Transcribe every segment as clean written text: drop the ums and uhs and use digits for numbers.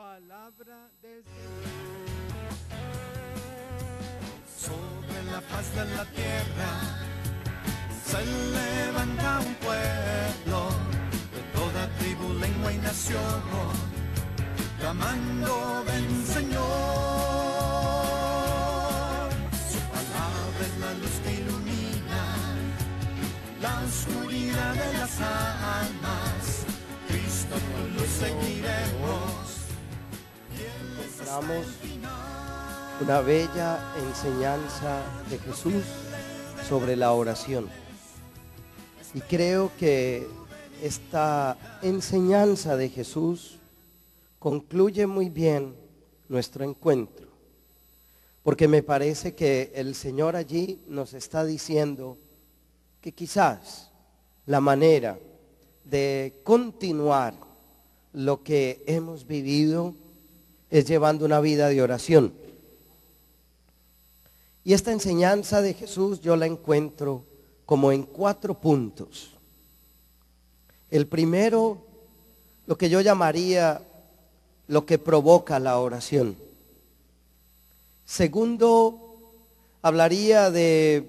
Palabra del Señor. Sobre la faz de la tierra se levanta un pueblo de toda tribu, lengua y nación, clamando ven Señor. Su palabra es la luz que ilumina la oscuridad de las almas. Cristo tu luz seguiremos. Encontramos una bella enseñanza de Jesús sobre la oración. Y creo que esta enseñanza de Jesús concluye muy bien nuestro encuentro, porque me parece que el Señor allí nos está diciendo que quizás la manera de continuar lo que hemos vivido es llevando una vida de oración. Y esta enseñanza de Jesús yo la encuentro como en 4 puntos. El primero, lo que yo llamaría lo que provoca la oración. Segundo, hablaría de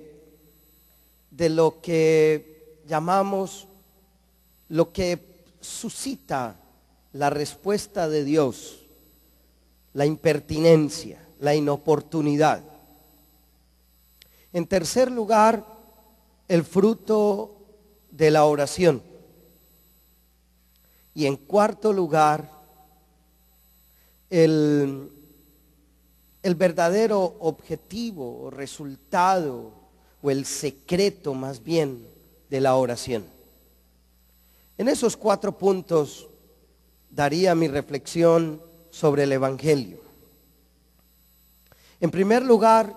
lo que llamamos, lo que suscita la respuesta de Dios, la impertinencia, la inoportunidad. En tercer lugar, el fruto de la oración. Y en cuarto lugar, el verdadero objetivo o resultado o el secreto más bien de la oración. En esos 4 puntos daría mi reflexión sobre el Evangelio. En primer lugar,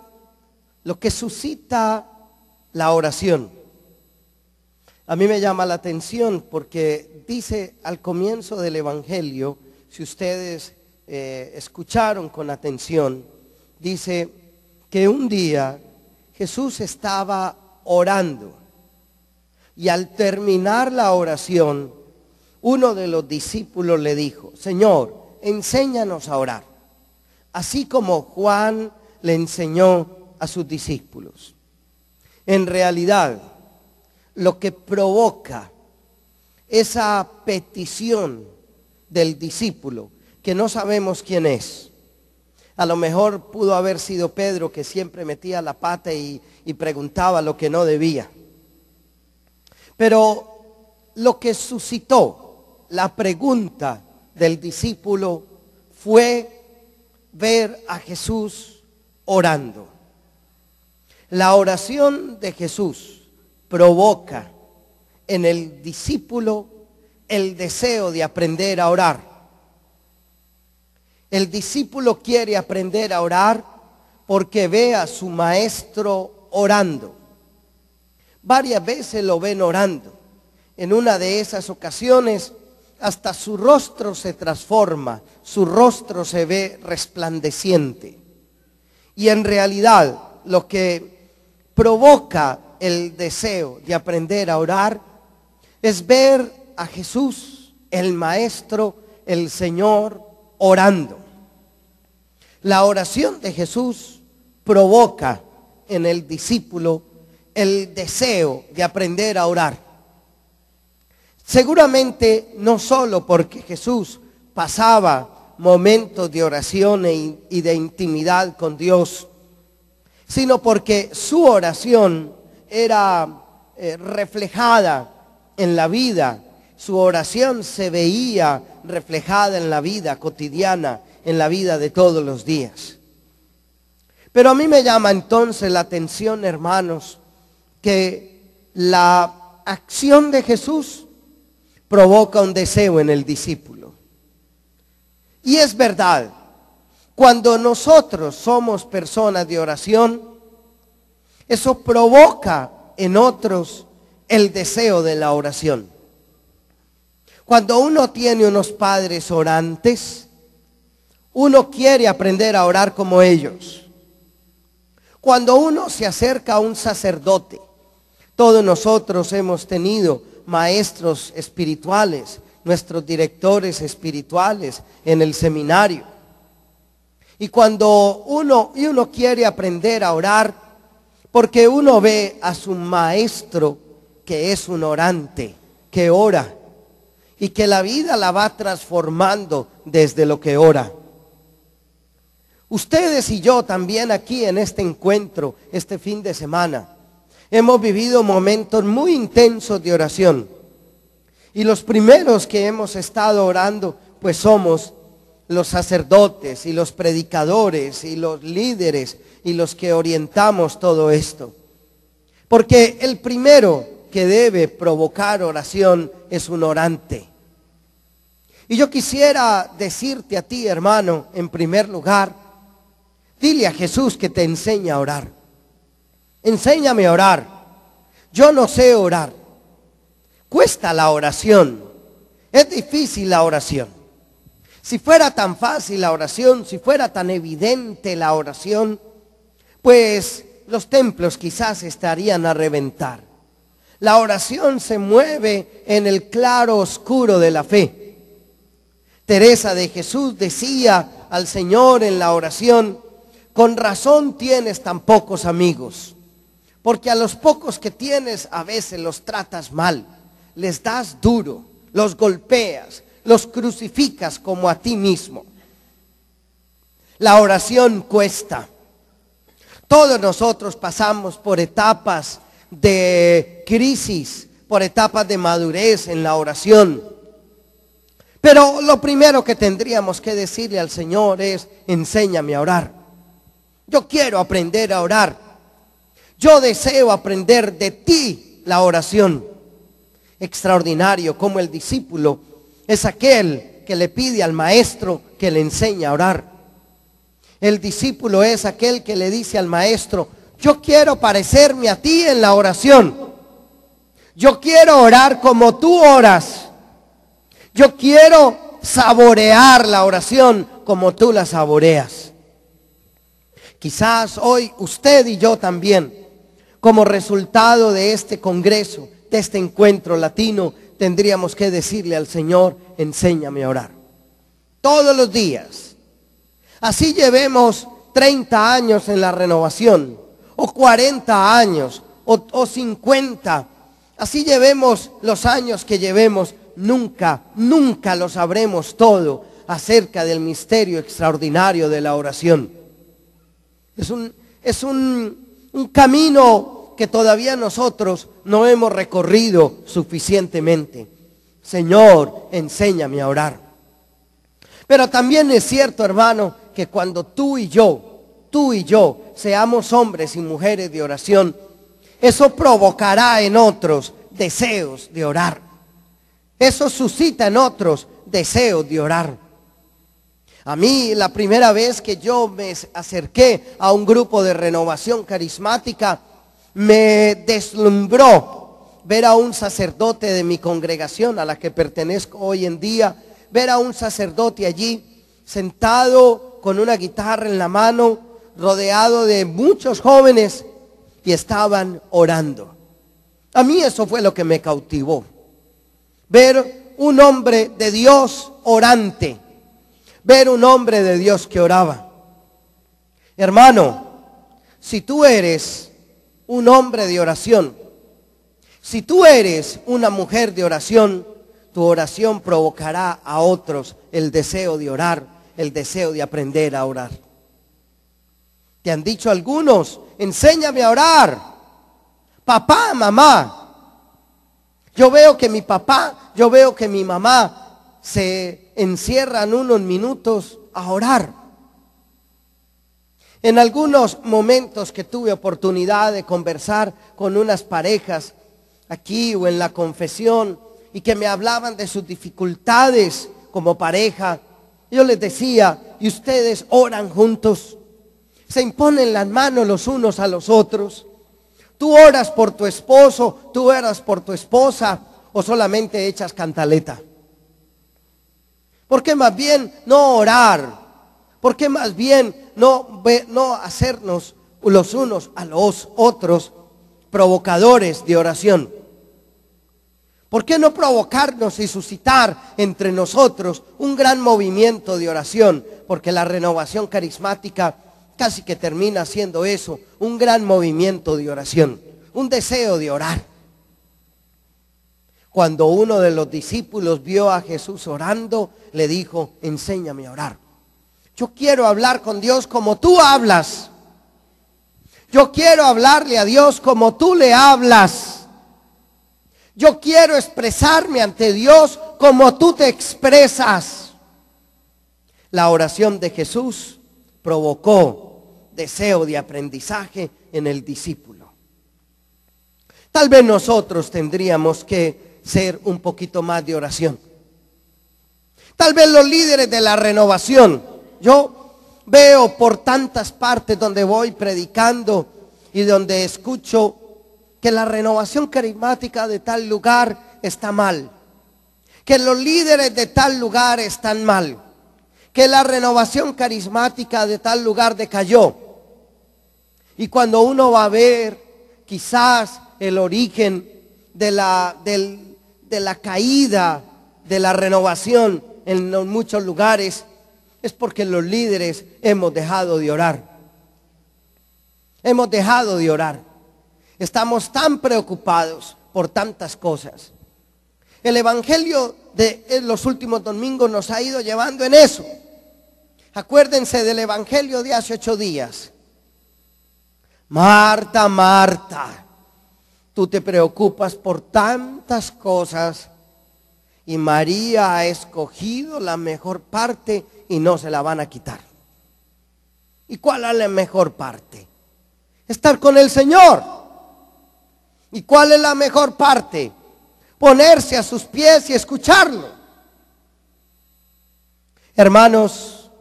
lo que suscita la oración. A mí me llama la atención porque dice al comienzo del Evangelio, si ustedes escucharon con atención, dice que un día Jesús estaba orando y al terminar la oración, uno de los discípulos le dijo: Señor, enséñanos a orar, así como Juan le enseñó a sus discípulos. En realidad, lo que provoca esa petición del discípulo, que no sabemos quién es, a lo mejor pudo haber sido Pedro, que siempre metía la pata y preguntaba lo que no debía, pero lo que suscitó la pregunta del discípulo fue ver a Jesús orando. La oración de Jesús provoca en el discípulo el deseo de aprender a orar. El discípulo quiere aprender a orar porque ve a su maestro orando. Varias veces lo ven orando. En una de esas ocasiones, hasta su rostro se transforma, su rostro se ve resplandeciente. Y en realidad, lo que provoca el deseo de aprender a orar es ver a Jesús, el Maestro, el Señor, orando. La oración de Jesús provoca en el discípulo el deseo de aprender a orar. Seguramente no solo porque Jesús pasaba momentos de oración y de intimidad con Dios, sino porque su oración era reflejada en la vida. Su oración se veía reflejada en la vida cotidiana, en la vida de todos los días. Pero a mí me llama entonces la atención, hermanos, que la acción de Jesús provoca un deseo en el discípulo. Y es verdad, cuando nosotros somos personas de oración, eso provoca en otros el deseo de la oración. Cuando uno tiene unos padres orantes, uno quiere aprender a orar como ellos. Cuando uno se acerca a un sacerdote, todos nosotros hemos tenido maestros espirituales nuestros directores espirituales en el seminario. Y cuando uno quiere aprender a orar, porque uno ve a su maestro que es un orante, que ora, y que la vida la va transformando desde lo que ora. Ustedes y yo también aquí en este encuentro, este fin de semana, hemos vivido momentos muy intensos de oración. Y los primeros que hemos estado orando, pues somos los sacerdotes y los predicadores y los líderes y los que orientamos todo esto. Porque el primero que debe provocar oración es un orante. Y yo quisiera decirte a ti, hermano, en primer lugar, dile a Jesús que te enseñe a orar. Enséñame a orar. Yo no sé orar. Cuesta la oración. Es difícil la oración. Si fuera tan fácil la oración, si fuera tan evidente la oración, pues los templos quizás estarían a reventar. La oración se mueve en el claro oscuro de la fe. Teresa de Jesús decía al Señor en la oración: con razón tienes tan pocos amigos, porque a los pocos que tienes a veces los tratas mal, les das duro, los golpeas, los crucificas como a ti mismo. La oración cuesta. Todos nosotros pasamos por etapas de crisis, por etapas de madurez en la oración. Pero lo primero que tendríamos que decirle al Señor es: enséñame a orar. Yo quiero aprender a orar. Yo deseo aprender de ti la oración. Extraordinario como el discípulo es aquel que le pide al maestro que le enseñe a orar. El discípulo es aquel que le dice al maestro: yo quiero parecerme a ti en la oración. Yo quiero orar como tú oras. Yo quiero saborear la oración como tú la saboreas. Quizás hoy usted y yo también, como resultado de este congreso, de este encuentro latino, tendríamos que decirle al Señor: enséñame a orar. Todos los días. Así llevemos 30 años en la renovación, o 40 años, o 50. Así llevemos los años que llevemos, nunca lo sabremos todo acerca del misterio extraordinario de la oración. Es un camino que todavía nosotros no hemos recorrido suficientemente. Señor, enséñame a orar. Pero también es cierto, hermano, que cuando tú y yo seamos hombres y mujeres de oración, eso provocará en otros deseos de orar. Eso suscita en otros deseos de orar. A mí, la primera vez que yo me acerqué a un grupo de renovación carismática, me deslumbró ver a un sacerdote de mi congregación a la que pertenezco hoy en día, ver a un sacerdote allí sentado con una guitarra en la mano, rodeado de muchos jóvenes, y estaban orando. A mí eso fue lo que me cautivó. Ver un hombre de Dios orante, ver un hombre de Dios que oraba. Hermano, si tú eres un hombre de oración, si tú eres una mujer de oración, tu oración provocará a otros el deseo de orar, el deseo de aprender a orar. Te han dicho algunos: enséñame a orar. Papá, mamá. Yo veo que mi papá, yo veo que mi mamá se encierran unos minutos a orar. En algunos momentos que tuve oportunidad de conversar con unas parejas aquí o en la confesión, y que me hablaban de sus dificultades como pareja, yo les decía: ¿y ustedes oran juntos? ¿Se imponen las manos los unos a los otros? ¿Tú oras por tu esposo, tú oras por tu esposa, o solamente echas cantaleta? ¿Por qué más bien no orar? ¿Por qué más bien no hacernos los unos a los otros provocadores de oración? ¿Por qué no provocarnos y suscitar entre nosotros un gran movimiento de oración? Porque la renovación carismática casi que termina siendo eso, un gran movimiento de oración, un deseo de orar. Cuando uno de los discípulos vio a Jesús orando, le dijo, enséñame a orar. Yo quiero hablar con Dios como tú hablas. Yo quiero hablarle a Dios como tú le hablas. Yo quiero expresarme ante Dios como tú te expresas. La oración de Jesús provocó deseo de aprendizaje en el discípulo. Tal vez nosotros tendríamos que ser un poquito más de oración. Tal vez los líderes de la renovación. Yo veo por tantas partes donde voy predicando y donde escucho que la renovación carismática de tal lugar está mal, que los líderes de tal lugar están mal, que la renovación carismática de tal lugar decayó. Y cuando uno va a ver quizás el origen de la caída de la renovación en muchos lugares, es porque los líderes hemos dejado de orar. Hemos dejado de orar. Estamos tan preocupados por tantas cosas. El evangelio de los últimos domingos nos ha ido llevando en eso. Acuérdense del evangelio de hace 8 días. Marta, Marta, tú te preocupas por tantas cosas y María ha escogido la mejor parte y no se la van a quitar. ¿Y cuál es la mejor parte? Estar con el Señor. ¿Y cuál es la mejor parte? Ponerse a sus pies y escucharlo. Hermanos,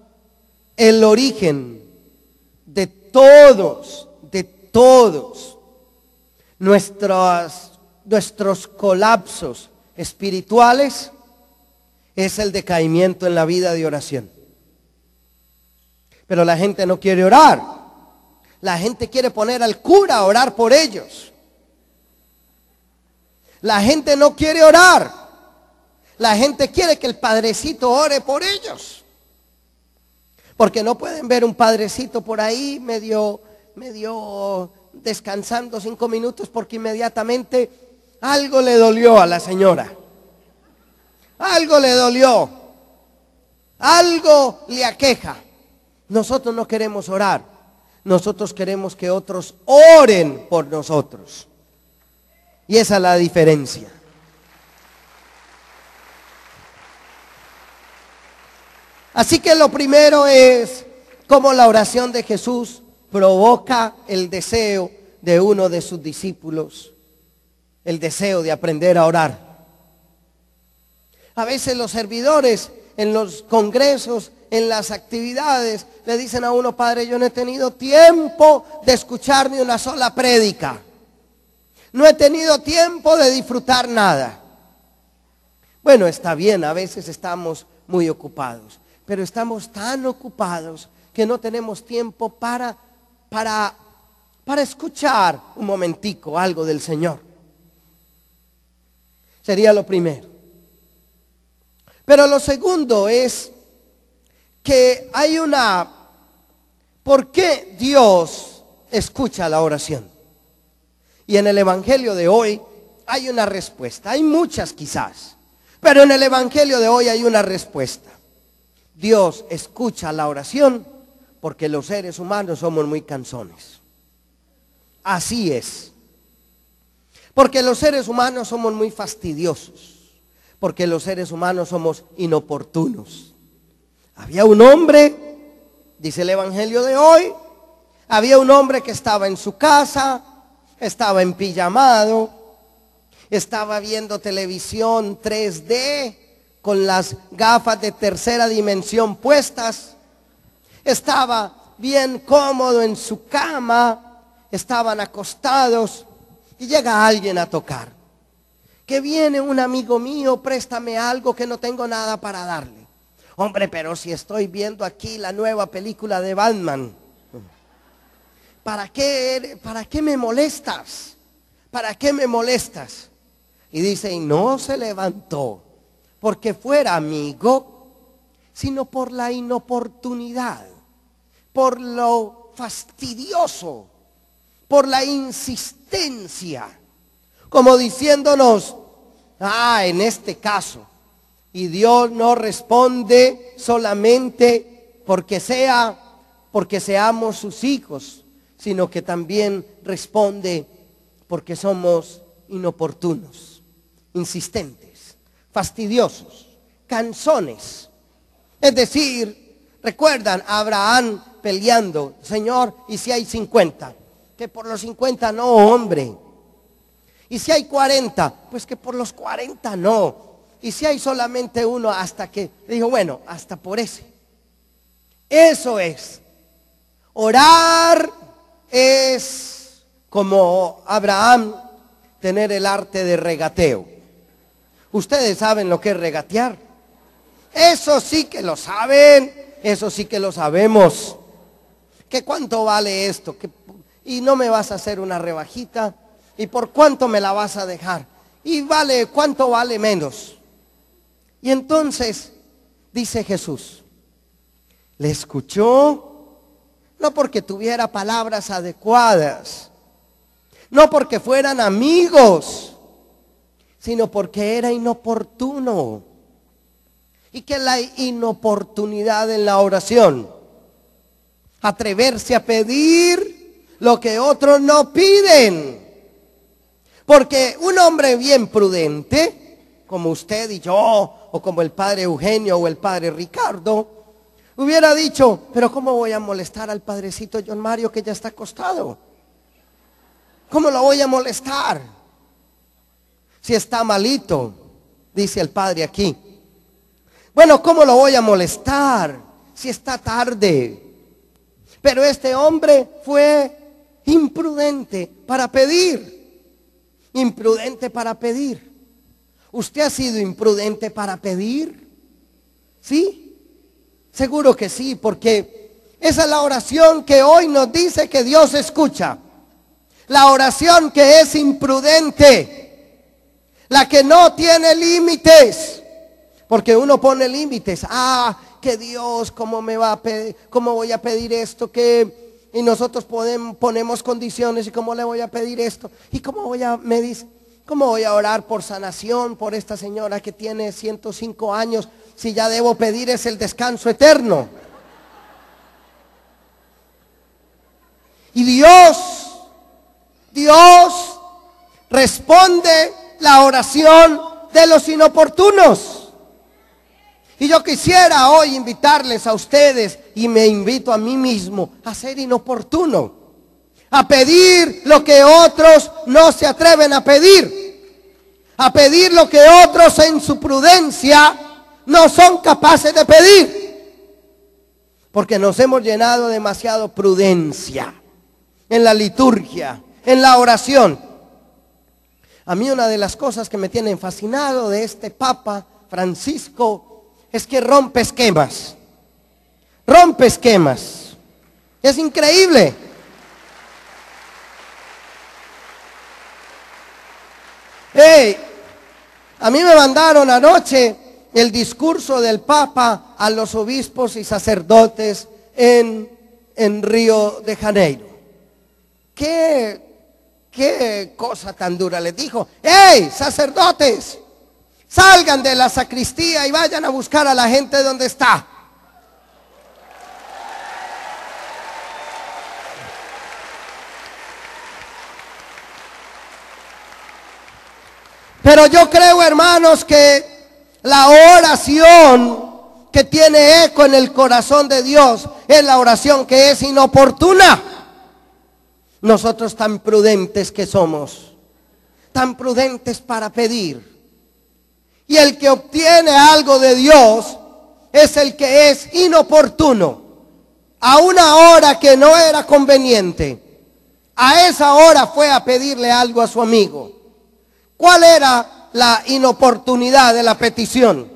el origen de todos nuestros colapsos espirituales es el decaimiento en la vida de oración. Pero la gente no quiere orar. La gente quiere poner al cura a orar por ellos. La gente no quiere orar. La gente quiere que el padrecito ore por ellos. Porque no pueden ver un padrecito por ahí medio descansando 5 minutos porque inmediatamente algo le dolió a la señora. Algo le dolió. Algo le aqueja. Nosotros no queremos orar. Nosotros queremos que otros oren por nosotros. Y esa es la diferencia. Así que lo primero es cómo la oración de Jesús provoca el deseo de uno de sus discípulos, el deseo de aprender a orar. A veces los servidores en los congresos, en las actividades, le dicen a uno, padre, yo no he tenido tiempo de escuchar ni una sola prédica. No he tenido tiempo de disfrutar nada. Bueno, está bien, a veces estamos muy ocupados, pero estamos tan ocupados que no tenemos tiempo para escuchar un momentico algo del Señor. Sería lo primero. Pero lo segundo es que hay ¿por qué Dios escucha la oración? Y en el evangelio de hoy hay una respuesta. Hay muchas quizás, pero en el evangelio de hoy hay una respuesta. Dios escucha la oración porque los seres humanos somos muy cansones. Así es. Porque los seres humanos somos muy fastidiosos. Porque los seres humanos somos inoportunos. Había un hombre, dice el evangelio de hoy, había un hombre que estaba en su casa, estaba empijamado, estaba viendo televisión 3D con las gafas de tercera dimensión puestas, estaba bien cómodo en su cama, estaban acostados y llega alguien a tocar. Que viene un amigo mío, préstame algo que no tengo nada para darle. Hombre, pero si estoy viendo aquí la nueva película de Batman. ¿Para qué me molestas? ¿Para qué me molestas? Y dice, y no se levantó porque fuera amigo, sino por la inoportunidad, por lo fastidioso, por la insistencia, como diciéndonos, en este caso, y Dios no responde solamente porque seamos sus hijos, sino que también responde porque somos inoportunos, insistentes, fastidiosos, cansones. Es decir, recuerdan a Abraham peleando, Señor, ¿y si hay 50? Que por los 50 no, hombre. ¿Y si hay 40? Pues que por los 40 no. ¿Y si hay solamente uno? Hasta que dijo, bueno, hasta por ese. Eso es. Orar es como Abraham tener el arte de regateo. Ustedes saben lo que es regatear. Eso sí que lo saben, eso sí que lo sabemos. ¿Qué cuánto vale esto? Y no me vas a hacer una rebajita. ¿Y por cuánto me la vas a dejar? Y vale, ¿cuánto vale menos? Y entonces dice Jesús, le escuchó, no porque tuviera palabras adecuadas, no porque fueran amigos, sino porque era inoportuno. ¿Y qué es la inoportunidad en la oración? Atreverse a pedir lo que otros no piden. Porque un hombre bien prudente, como usted y yo, o como el padre Eugenio o el padre Ricardo, hubiera dicho, pero ¿cómo voy a molestar al padrecito John Mario que ya está acostado? ¿Cómo lo voy a molestar? Si está malito, dice el padre aquí. Bueno, ¿cómo lo voy a molestar si está tarde? Pero este hombre fue imprudente para pedir. Imprudente para pedir. ¿Usted ha sido imprudente para pedir? ¿Sí? Seguro que sí, porque esa es la oración que hoy nos dice que Dios escucha. La oración que es imprudente, la que no tiene límites, porque uno pone límites. Que Dios, ¿cómo me va a pedir? ¿Cómo voy a pedir esto? Y nosotros ponemos condiciones. ¿Y cómo le voy a pedir esto? ¿Y cómo cómo voy a orar por sanación por esta señora que tiene 105 años si ya debo pedir es el descanso eterno? Y Dios responde la oración de los inoportunos. Y yo quisiera hoy invitarles a ustedes, y me invito a mí mismo, a ser inoportuno, a pedir lo que otros no se atreven a pedir lo que otros en su prudencia no son capaces de pedir, porque nos hemos llenado demasiado prudencia en la liturgia, en la oración. A mí una de las cosas que me tienen fascinado de este Papa Francisco es que rompe esquemas. Rompe esquemas. Es increíble. A mí me mandaron anoche el discurso del Papa a los obispos y sacerdotes en Río de Janeiro. Qué cosa tan dura. Les dijo, sacerdotes, salgan de la sacristía y vayan a buscar a la gente donde está. Pero yo creo, hermanos, que la oración que tiene eco en el corazón de Dios es la oración que es inoportuna. Nosotros tan prudentes que somos, tan prudentes para pedir. Y el que obtiene algo de Dios es el que es inoportuno. A una hora que no era conveniente, a esa hora fue a pedirle algo a su amigo. ¿Cuál era la inoportunidad de la petición?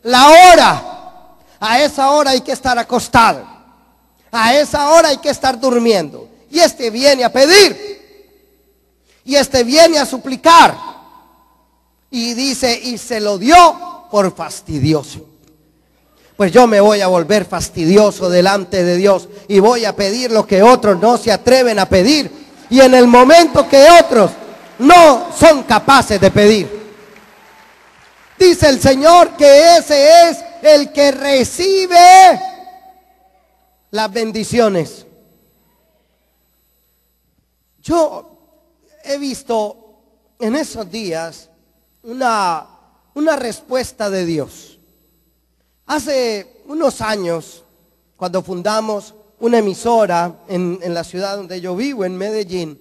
La hora. A esa hora hay que estar acostado. A esa hora hay que estar durmiendo. Y este viene a pedir. Y este viene a suplicar. Y dice, y se lo dio por fastidioso. Pues yo me voy a volver fastidioso delante de Dios y voy a pedir lo que otros no se atreven a pedir. Y en el momento que otros no son capaces de pedir. Dice el Señor que ese es el que recibe las bendiciones. Yo he visto en esos días una respuesta de Dios. Hace unos años, cuando fundamos una emisora en la ciudad donde yo vivo, en Medellín,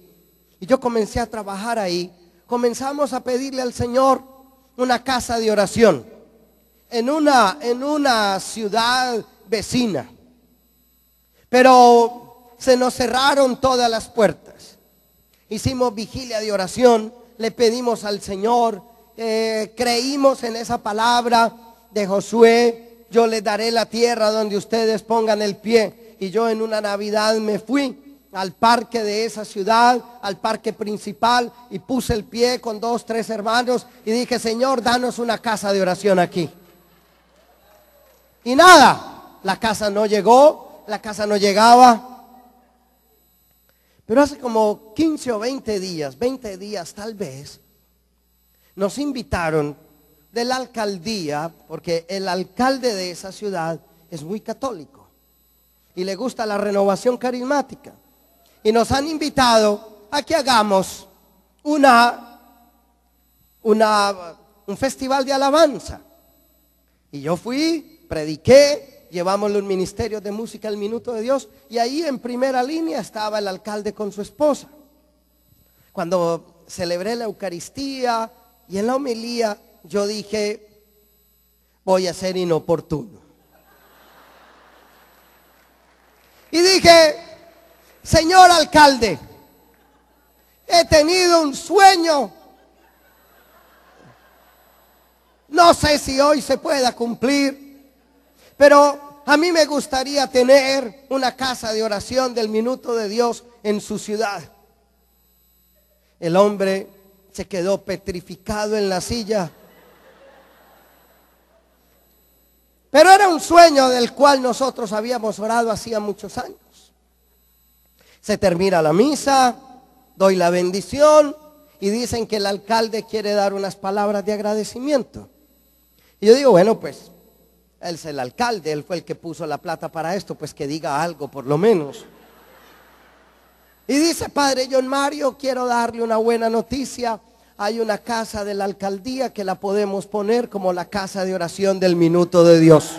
y yo comencé a trabajar ahí, comenzamos a pedirle al Señor una casa de oración en una ciudad vecina. Pero se nos cerraron todas las puertas. Hicimos vigilia de oración, le pedimos al Señor, creímos en esa palabra de Josué: yo les daré la tierra donde ustedes pongan el pie. Y yo en una Navidad me fui al parque de esa ciudad, al parque principal, y puse el pie con 2, 3 hermanos y dije: Señor, danos una casa de oración aquí. Y nada, la casa no llegó, la casa no llegaba. Pero hace como 15 o 20 días tal vez, nos invitaron de la alcaldía, porque el alcalde de esa ciudad es muy católico y le gusta la renovación carismática, y nos han invitado a que hagamos un festival de alabanza. Y yo fui, prediqué, llevamos los ministerios de música El Minuto de Dios, y ahí en primera línea estaba el alcalde con su esposa. Cuando celebré la Eucaristía y en la homilía, yo dije: voy a ser inoportuno. Y dije: señor alcalde, he tenido un sueño. No sé si hoy se pueda cumplir, pero a mí me gustaría tener una casa de oración del Minuto de Dios en su ciudad. El hombre se quedó petrificado en la silla. Pero era un sueño del cual nosotros habíamos orado hacía muchos años. Se termina la misa, doy la bendición y dicen que el alcalde quiere dar unas palabras de agradecimiento. Y yo digo: bueno, pues él es el alcalde, él fue el que puso la plata para esto, pues que diga algo por lo menos. Y dice: Padre John Mario, quiero darle una buena noticia. Hay una casa de la alcaldía que la podemos poner como la casa de oración del Minuto de Dios.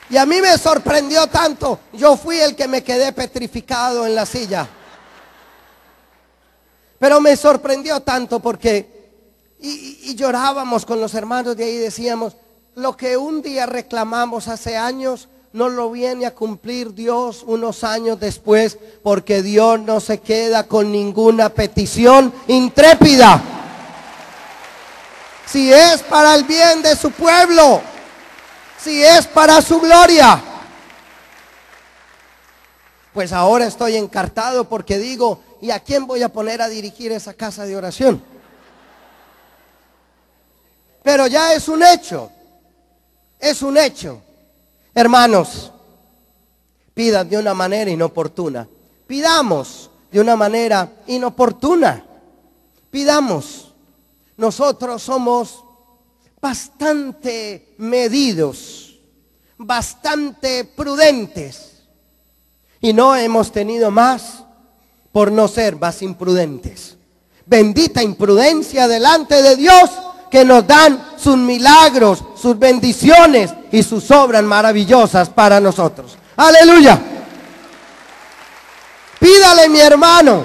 Y a mí me sorprendió tanto. Yo fui el que me quedé petrificado en la silla. Pero me sorprendió tanto porque y llorábamos con los hermanos de ahí y decíamos: lo que un día reclamamos hace años, no lo viene a cumplir Dios unos años después, porque Dios no se queda con ninguna petición intrépida. Si es para el bien de su pueblo, si es para su gloria, pues ahora estoy encartado porque digo: ¿y a quién voy a poner a dirigir esa casa de oración? Pero ya es un hecho, es un hecho. Hermanos, pidan de una manera inoportuna. Pidamos de una manera inoportuna. Pidamos. Nosotros somos bastante medidos, bastante prudentes, y no hemos tenido más por no ser más imprudentes. Bendita imprudencia delante de Dios, que nos dan sus milagros, sus bendiciones y sus obras maravillosas para nosotros. Aleluya. Pídale, mi hermano.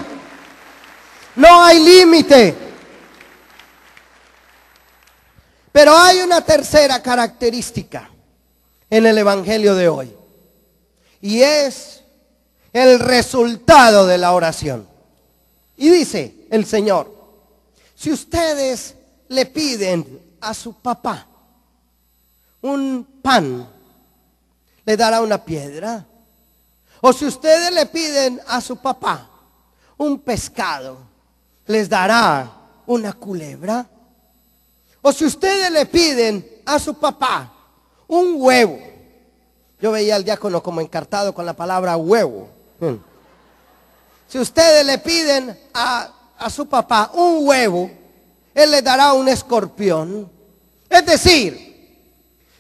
No hay límite. Pero hay una tercera característica en el evangelio de hoy, y es el resultado de la oración. Y dice el Señor: si ustedes le piden a su papá un pan, ¿le dará una piedra? O si ustedes le piden a su papá un pescado, ¿les dará una culebra? O si ustedes le piden a su papá un huevo. Yo veía al diácono como encartado con la palabra huevo. Si ustedes le piden a su papá un huevo, él les dará un escorpión. Es decir,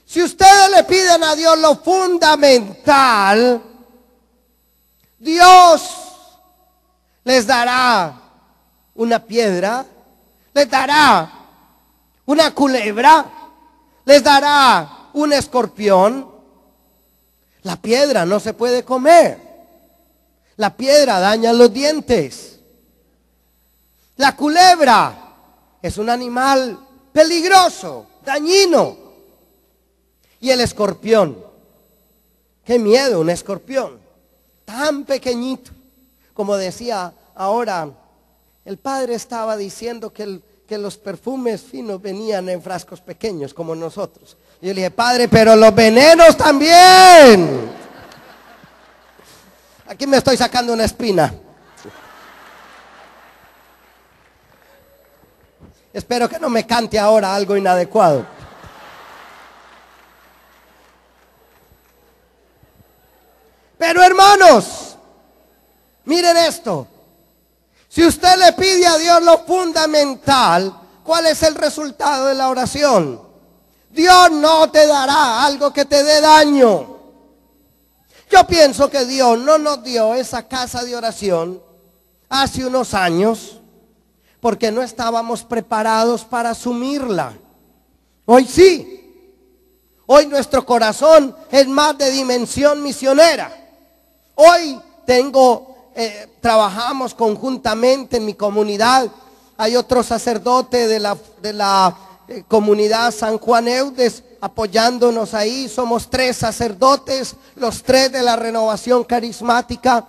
si ustedes le piden a Dios lo fundamental, Dios les dará una piedra, les dará una culebra, les dará un escorpión. La piedra no se puede comer. La piedra daña los dientes. La culebra es un animal peligroso, dañino. Y el escorpión, qué miedo un escorpión, tan pequeñito. Como decía ahora, el padre estaba diciendo que los perfumes finos venían en frascos pequeños como nosotros. Y yo le dije, padre, pero los venenos también. Aquí me estoy sacando una espina. Espero que no me cante ahora algo inadecuado. Pero hermanos, miren esto. Si usted le pide a Dios lo fundamental, ¿cuál es el resultado de la oración? Dios no te dará algo que te dé daño. Yo pienso que Dios no nos dio esa casa de oración hace unos años porque no estábamos preparados para asumirla. Hoy sí. Hoy nuestro corazón es más de dimensión misionera. Hoy trabajamos conjuntamente en mi comunidad. Hay otro sacerdote de la comunidad San Juan Eudes apoyándonos ahí. Somos 3 sacerdotes, los 3 de la renovación carismática.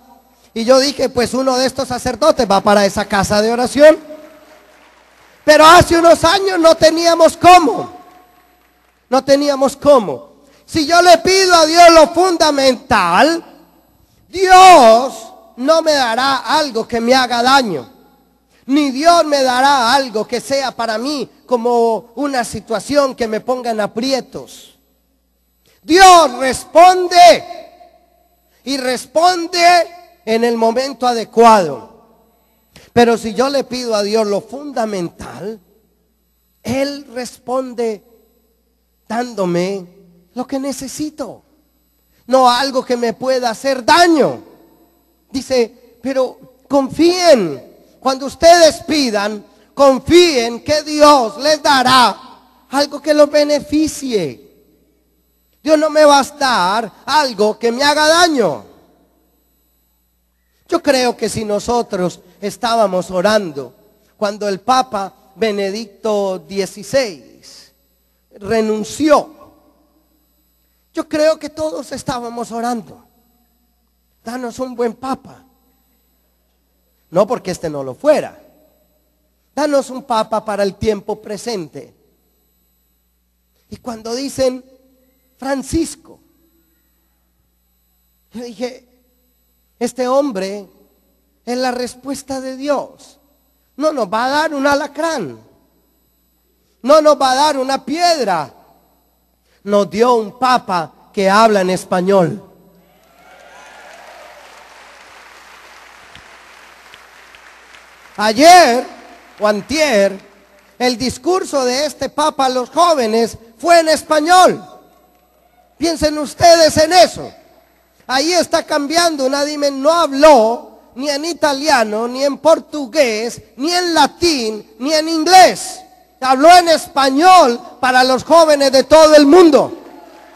Y yo dije, pues uno de estos sacerdotes va para esa casa de oración. Pero hace unos años no teníamos cómo. No teníamos cómo. Si yo le pido a Dios lo fundamental, Dios no me dará algo que me haga daño. Ni Dios me dará algo que sea para mí como una situación que me ponga en aprietos. Dios responde y responde en el momento adecuado. Pero si yo le pido a Dios lo fundamental, Él responde dándome lo que necesito, no algo que me pueda hacer daño. Dice, pero confíen. Cuando ustedes pidan, confíen que Dios les dará algo que los beneficie. Dios no me va a dar algo que me haga daño. Yo creo que si nosotros estábamos orando cuando el Papa Benedicto XVI renunció, yo creo que todos estábamos orando. Danos un buen Papa. No porque este no lo fuera. Danos un Papa para el tiempo presente. Y cuando dicen Francisco, yo dije, este hombre es la respuesta de Dios. No nos va a dar un alacrán. No nos va a dar una piedra. Nos dio un Papa que habla en español. Ayer o antier, el discurso de este Papa a los jóvenes fue en español. Piensen ustedes en eso. Ahí está cambiando una dimensión. No habló ni en italiano, ni en portugués, ni en latín, ni en inglés. Habló en español para los jóvenes de todo el mundo.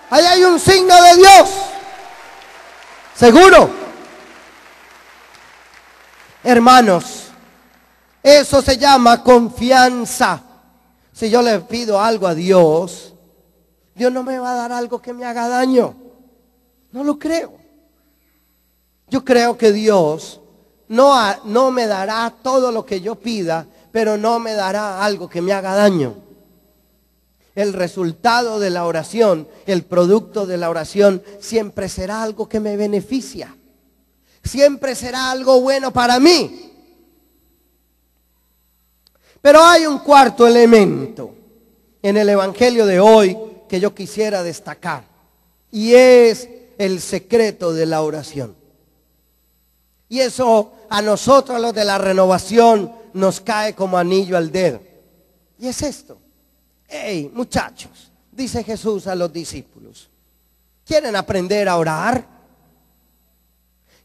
Ahí hay un signo de Dios. Seguro. Hermanos, eso se llama confianza. Si yo le pido algo a Dios, Dios no me va a dar algo que me haga daño. No lo creo. Yo creo que Dios no me dará todo lo que yo pida, pero no me dará algo que me haga daño. El resultado de la oración, el producto de la oración, siempre será algo que me beneficia. siempre será algo bueno para mí. Pero hay un cuarto elemento en el evangelio de hoy que yo quisiera destacar, y es el secreto de la oración. Y eso a nosotros, los de la renovación, nos cae como anillo al dedo. Y es esto: hey, muchachos, dice Jesús a los discípulos, ¿quieren aprender a orar?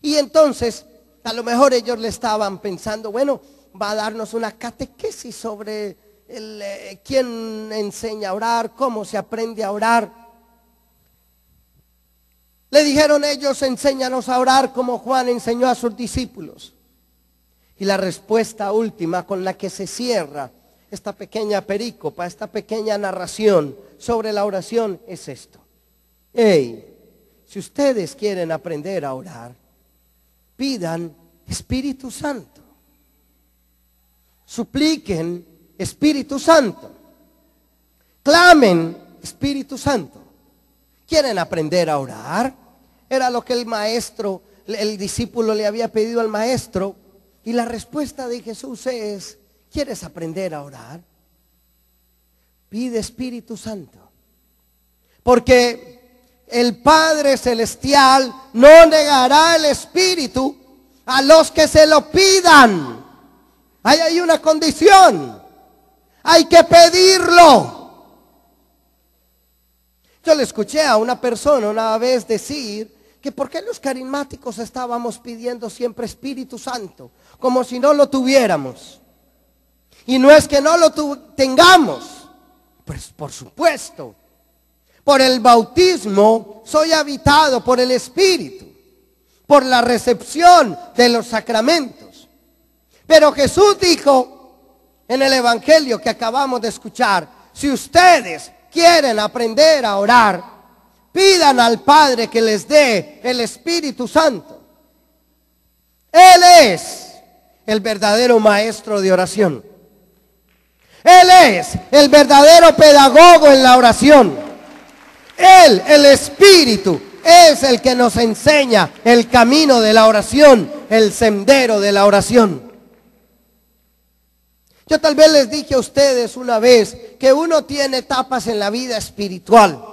Y entonces, a lo mejor ellos le estaban pensando, bueno, va a darnos una catequesis sobre quién enseña a orar, cómo se aprende a orar. Le dijeron ellos, enséñanos a orar como Juan enseñó a sus discípulos. Y la respuesta última con la que se cierra esta pequeña perícopa, esta pequeña narración sobre la oración es esto: hey, si ustedes quieren aprender a orar, pidan Espíritu Santo. Supliquen Espíritu Santo. Clamen Espíritu Santo. ¿Quieren aprender a orar? Era lo que el discípulo le había pedido al maestro. Y la respuesta de Jesús es: ¿quieres aprender a orar? Pide Espíritu Santo. Porque el Padre Celestial no negará el Espíritu a los que se lo pidan. Ahí hay una condición: hay que pedirlo. Yo le escuché a una persona una vez decir que por qué los carismáticos estábamos pidiendo siempre Espíritu Santo, como si no lo tuviéramos. Y no es que no lo tengamos, pues por supuesto. Por el bautismo soy habitado por el Espíritu, por la recepción de los sacramentos. Pero Jesús dijo en el evangelio que acabamos de escuchar: si ustedes quieren aprender a orar, pidan al Padre que les dé el Espíritu Santo. Él es el verdadero maestro de oración. Él es el verdadero pedagogo en la oración. Él, el Espíritu, es el que nos enseña el camino de la oración, el sendero de la oración. Yo tal vez les dije a ustedes una vez que uno tiene etapas en la vida espiritual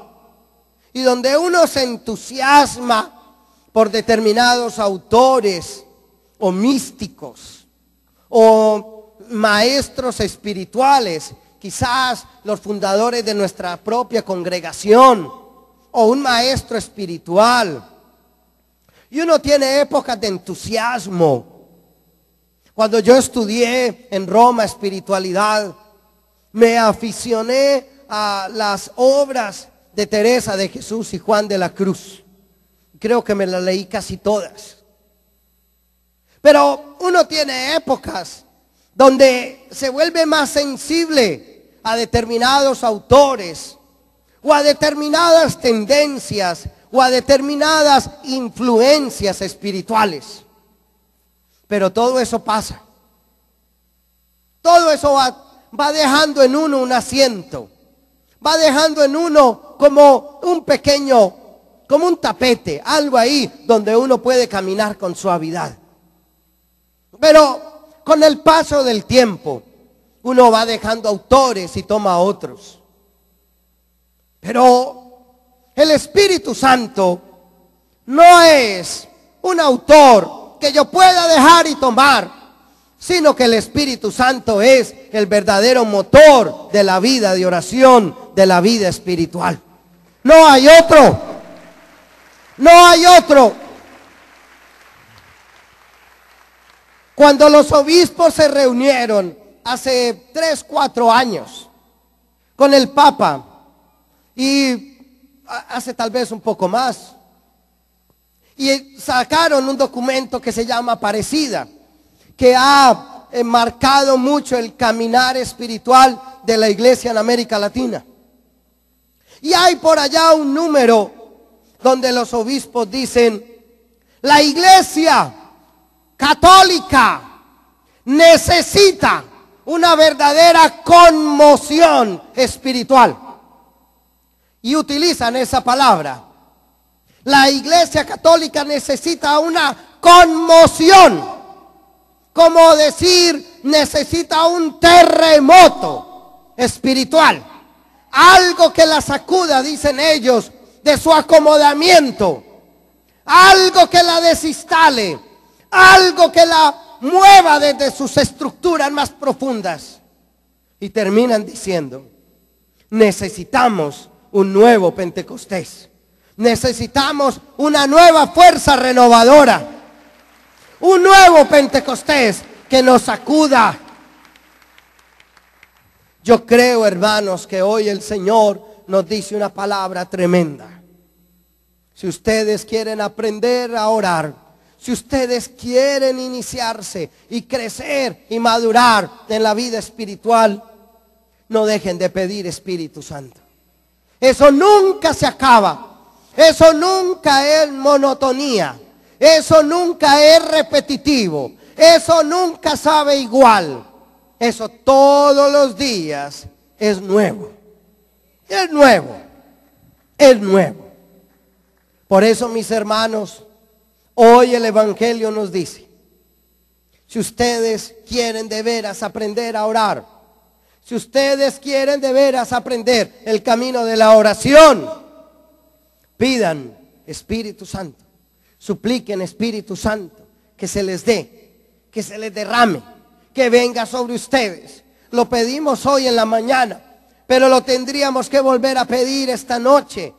y donde uno se entusiasma por determinados autores o místicos o maestros espirituales, quizás los fundadores de nuestra propia congregación o un maestro espiritual. Y uno tiene épocas de entusiasmo. Cuando yo estudié en Roma espiritualidad, me aficioné a las obras de Teresa de Jesús y Juan de la Cruz. Creo que me las leí casi todas. Pero uno tiene épocas donde se vuelve más sensible a determinados autores o a determinadas tendencias o a determinadas influencias espirituales. Pero todo eso pasa. Todo eso va dejando en uno un asiento. Va dejando en uno como un pequeño, como un tapete, algo ahí donde uno puede caminar con suavidad. Pero con el paso del tiempo, uno va dejando autores y toma otros. Pero el Espíritu Santo no es un autor que yo pueda dejar y tomar, sino que el Espíritu Santo es el verdadero motor de la vida de oración, de la vida espiritual. No hay otro. No hay otro. Cuando los obispos se reunieron hace 3, 4 años con el Papa, y hace tal vez un poco más, y sacaron un documento que se llama Aparecida, que ha marcado mucho el caminar espiritual de la iglesia en América Latina. Y hay por allá un número donde los obispos dicen: la iglesia católica necesita una verdadera conmoción espiritual. Y utilizan esa palabra. La iglesia católica necesita una conmoción, como decir, necesita un terremoto espiritual, algo que la sacuda, dicen ellos, de su acomodamiento, algo que la desinstale, algo que la mueva desde sus estructuras más profundas. Y terminan diciendo, necesitamos un nuevo Pentecostés, necesitamos una nueva fuerza renovadora, un nuevo Pentecostés que nos sacuda. Yo creo, hermanos, que hoy el Señor nos dice una palabra tremenda. Si ustedes quieren aprender a orar, si ustedes quieren iniciarse y crecer y madurar en la vida espiritual, no dejen de pedir Espíritu Santo. Eso nunca se acaba. Eso nunca es monotonía. Eso nunca es repetitivo. Eso nunca sabe igual. Eso todos los días es nuevo. Es nuevo. Es nuevo. Por eso, mis hermanos, hoy el Evangelio nos dice, si ustedes quieren de veras aprender a orar, si ustedes quieren de veras aprender el camino de la oración, pidan Espíritu Santo, supliquen Espíritu Santo, que se les dé, que se les derrame, que venga sobre ustedes. Lo pedimos hoy en la mañana, pero lo tendríamos que volver a pedir esta noche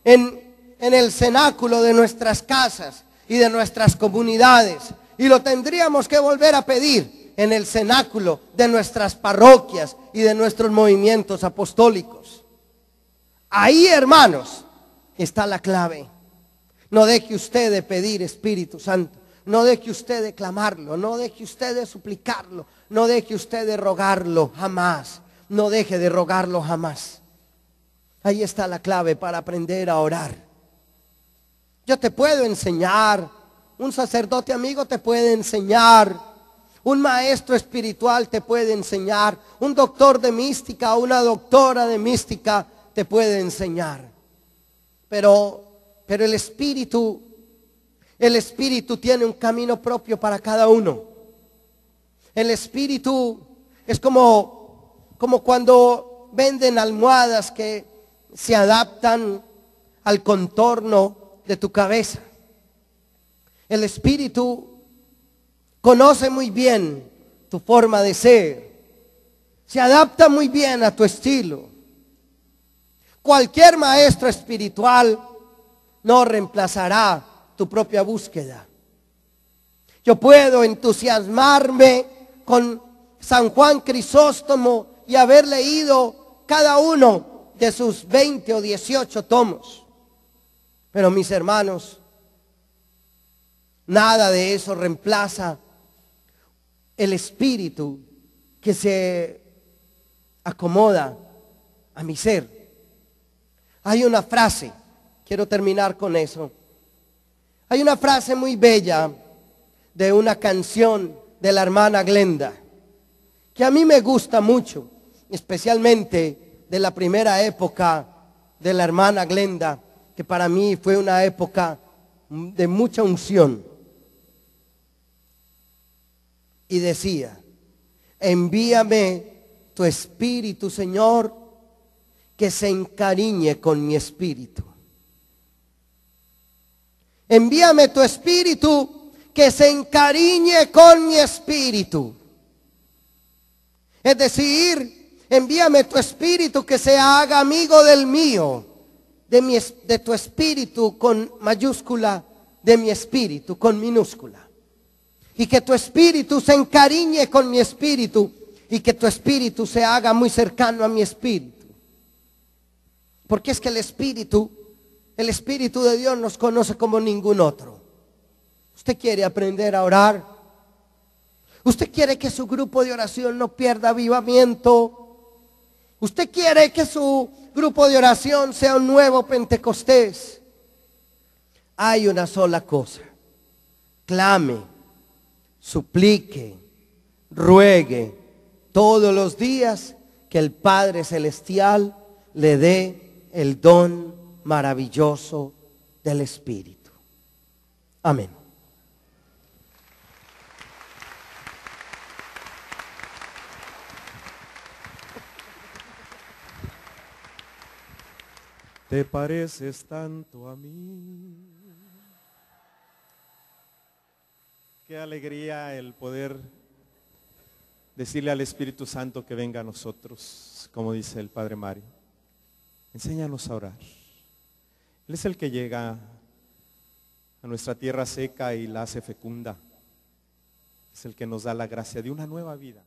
en el cenáculo de nuestras casas y de nuestras comunidades, y lo tendríamos que volver a pedir en el cenáculo de nuestras parroquias y de nuestros movimientos apostólicos. Ahí, hermanos, está la clave. No deje usted de pedir Espíritu Santo, no deje usted de clamarlo, no deje usted de suplicarlo, no deje usted de rogarlo jamás, no deje de rogarlo jamás. Ahí está la clave para aprender a orar. Yo te puedo enseñar, un sacerdote amigo te puede enseñar, un maestro espiritual te puede enseñar, un doctor de mística o una doctora de mística te puede enseñar. Pero el Espíritu tiene un camino propio para cada uno. El Espíritu es como cuando venden almohadas que se adaptan al contorno de tu cabeza. El Espíritu conoce muy bien tu forma de ser, se adapta muy bien a tu estilo. Cualquier maestro espiritual no reemplazará tu propia búsqueda. Yo puedo entusiasmarme con San Juan Crisóstomo y haber leído cada uno de sus 20 o 18 tomos. Pero mis hermanos, nada de eso reemplaza el espíritu que se acomoda a mi ser. Hay una frase, quiero terminar con eso. Hay una frase muy bella de una canción de la hermana Glenda, que a mí me gusta mucho, especialmente de la primera época de la hermana Glenda, que para mí fue una época de mucha unción. Y decía, envíame tu espíritu, Señor, que se encariñe con mi espíritu. Envíame tu espíritu que se encariñe con mi espíritu. Es decir, envíame tu espíritu que se haga amigo del mío, de tu espíritu con mayúscula, de mi espíritu con minúscula. Y que tu espíritu se encariñe con mi espíritu y que tu espíritu se haga muy cercano a mi espíritu. Porque es que el espíritu de Dios nos conoce como ningún otro. Usted quiere aprender a orar. Usted quiere que su grupo de oración no pierda avivamiento. Usted quiere que su grupo de oración sea un nuevo Pentecostés. Hay una sola cosa: clame, suplique, ruegue todos los días que el Padre Celestial le dé el don maravilloso del Espíritu. Amén. te pareces tanto a mí. Qué alegría el poder decirle al Espíritu Santo que venga a nosotros, como dice el Padre Mario. Enséñanos a orar. Él es el que llega a nuestra tierra seca y la hace fecunda. Es el que nos da la gracia de una nueva vida.